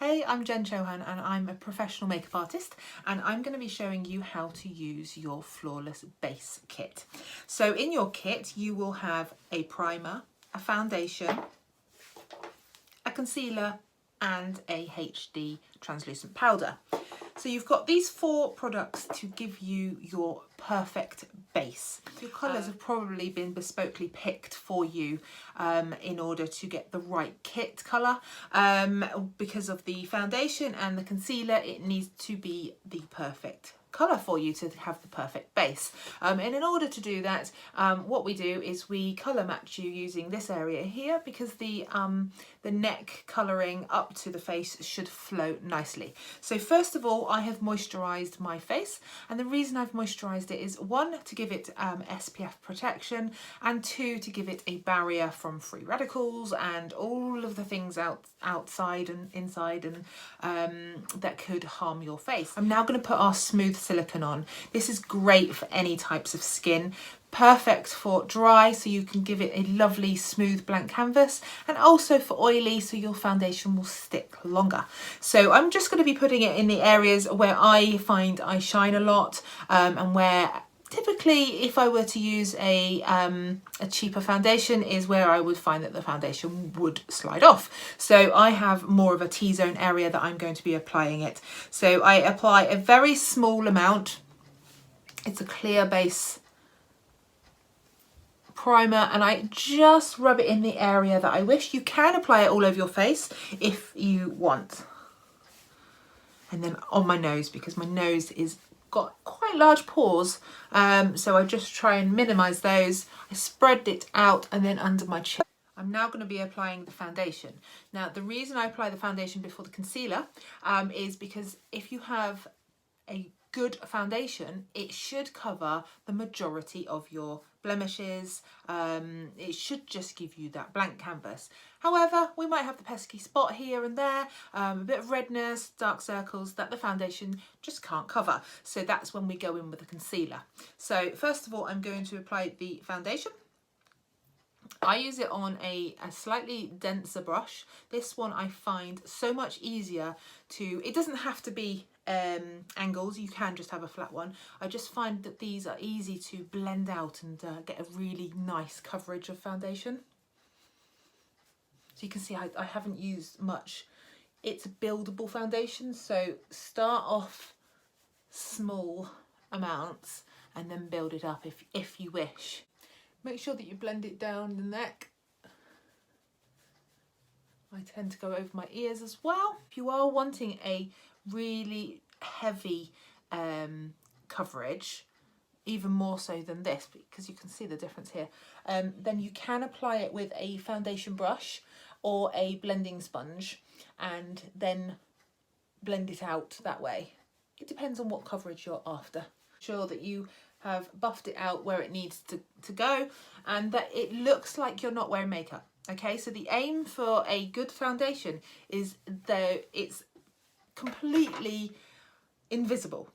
Hey, I'm Jen Chauhan and I'm a professional makeup artist, and I'm going to be showing you how to use your Flawless Base Kit. So in your kit you will have a primer, a foundation, a concealer and a HD translucent powder. So you've got these 4 products to give you your perfect base. Your colours have probably been bespokely picked for you in order to get the right kit colour. Because of the foundation and the concealer, it needs to be the perfect colour for you to have the perfect base. And in order to do that, what we do is we colour match you using this area here, because the neck colouring up to the face should flow nicely. So first of all, I have moisturised my face, and the reason I've moisturised it is 1, to give it SPF protection, and 2, to give it a barrier from free radicals and all of the things outside and inside and that could harm your face. I'm now going to put our smooth silicone on. This is great for any types of skin. Perfect for dry, so you can give it a lovely smooth blank canvas, and also for oily, so your foundation will stick longer. So I'm just going to be putting it in the areas where I find I shine a lot, and where typically if I were to use a cheaper foundation is where I would find that the foundation would slide off. So I have more of a T-zone area that I'm going to be applying it. So I apply a very small amount. It's a clear base primer, and I just rub it in the area that I wish. You can apply it all over your face if you want. And then on my nose, because my nose is got quite large pores, so I just try and minimize those. I spread it out and then under my chin. I'm now going to be applying the foundation. Now the reason I apply the foundation before the concealer is because if you have a good foundation, it should cover the majority of your blemishes. It should just give you that blank canvas. However, we might have the pesky spot here and there, a bit of redness, dark circles that the foundation just can't cover. So that's when we go in with the concealer. So first of all, I'm going to apply the foundation. I use it on a slightly denser brush. This one I find so much easier to, it doesn't have to be angles, you can just have a flat one. I just find that these are easy to blend out and get a really nice coverage of foundation. So you can see I haven't used much. It's a buildable foundation, so start off small amounts and then build it up if you wish. Make sure that you blend it down the neck. I tend to go over my ears as well. If you are wanting a really heavy coverage, even more so than this, because you can see the difference here, then you can apply it with a foundation brush or a blending sponge and then blend it out that way. It depends on what coverage you're after. Sure that you have buffed it out where it needs to go, and that it looks like you're not wearing makeup. Okay, so the aim for a good foundation is that it's completely invisible.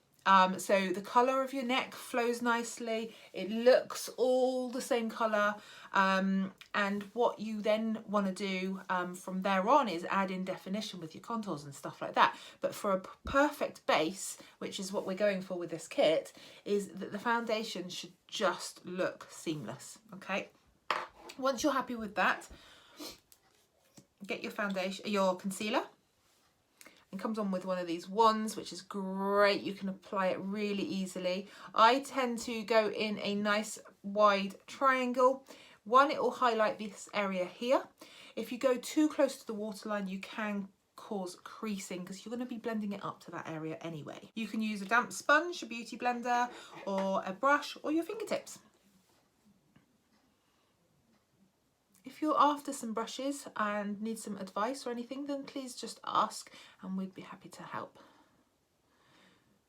So the colour of your neck flows nicely, it looks all the same colour, and what you then want to do from there on is add in definition with your contours and stuff like that. But for a perfect base, which is what we're going for with this kit, is that the foundation should just look seamless. Okay, once you're happy with that, get your foundation, your concealer. It comes on with one of these wands, which is great. You can apply it really easily. I tend to go in a nice wide triangle. One, it will highlight this area here. If you go too close to the waterline, you can cause creasing because you're going to be blending it up to that area anyway. You can use a damp sponge, a beauty blender, or a brush, or your fingertips. If you're after some brushes and need some advice or anything, then please just ask and we'd be happy to help.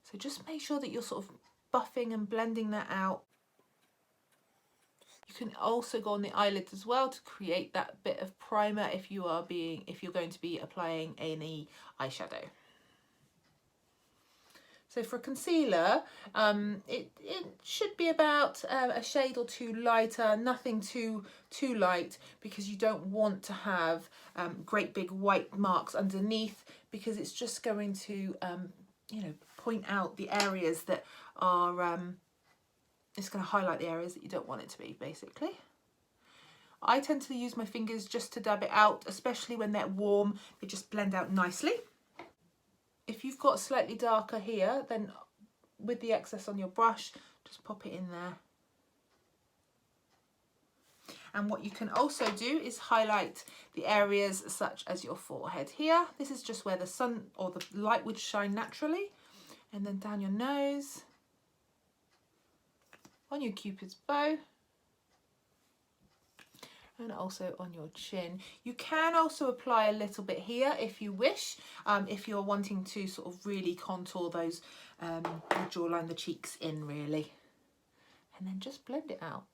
So just make sure that you're sort of buffing and blending that out. You can also go on the eyelid as well to create that bit of primer if you're going to be applying any eyeshadow. So for concealer, it should be about a shade or two lighter, nothing too light, because you don't want to have great big white marks underneath, because it's just going to, you know, point out the areas that are, it's going to highlight the areas that you don't want it to be, basically. I tend to use my fingers just to dab it out, especially when they're warm. They just blend out nicely. If you've got slightly darker here, then with the excess on your brush, just pop it in there. And what you can also do is highlight the areas such as your forehead here. This is just where the sun or the light would shine naturally. And then down your nose, on your Cupid's bow, and also on your chin. You can also apply a little bit here if you wish, if you're wanting to sort of really contour those, the jawline, the cheeks in really. And then just blend it out.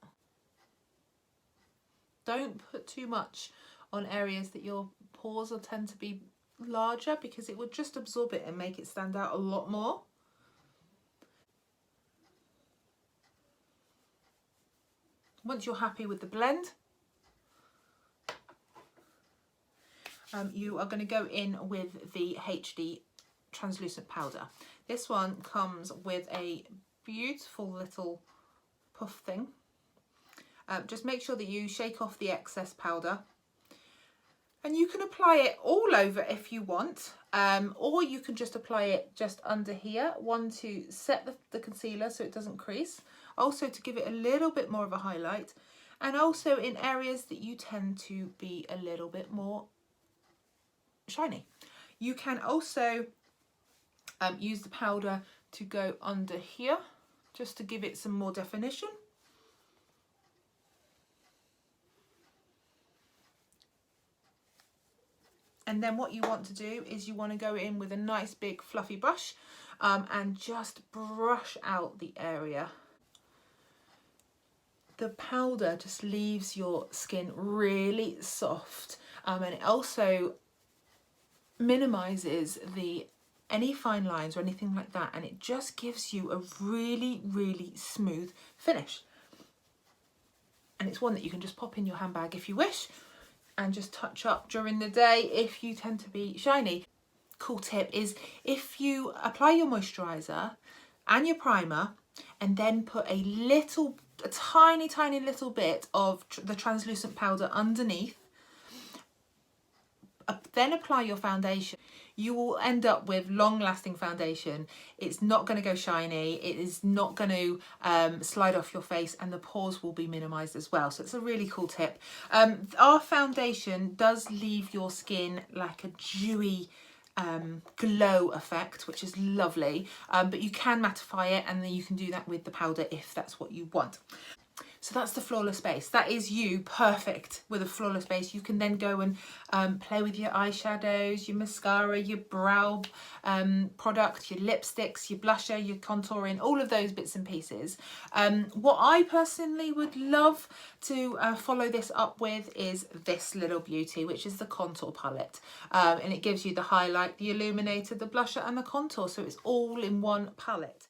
Don't put too much on areas that your pores will tend to be larger, because it will just absorb it and make it stand out a lot more. Once you're happy with the blend, you are going to go in with the HD translucent powder. This one comes with a beautiful little puff thing. Just make sure that you shake off the excess powder, and you can apply it all over if you want, or you can just apply it just under here. One, to set the concealer so it doesn't crease, also to give it a little bit more of a highlight, and also in areas that you tend to be a little bit more shiny. You can also use the powder to go under here, just to give it some more definition. And then what you want to do is you want to go in with a nice big fluffy brush and just brush out the area. The powder just leaves your skin really soft, and it also minimizes any fine lines or anything like that, and it just gives you a really smooth finish. And it's one that you can just pop in your handbag if you wish, and just touch up during the day if you tend to be shiny. Cool tip is, if you apply your moisturizer and your primer and then put a tiny little bit of the translucent powder underneath, then apply your foundation, you will end up with long-lasting foundation. It's not going to go shiny, it is not going to slide off your face, and the pores will be minimized as well. So it's a really cool tip. Our foundation does leave your skin like a dewy glow effect, which is lovely, but you can mattify it, and then you can do that with the powder if that's what you want. So that's the flawless base. That is you perfect with a flawless base. You can then go and play with your eyeshadows, your mascara, your brow product, your lipsticks, your blusher, your contouring, all of those bits and pieces. What I personally would love to follow this up with is this little beauty, which is the contour palette. And it gives you the highlight, the illuminator, the blusher and the contour. So it's all in one palette.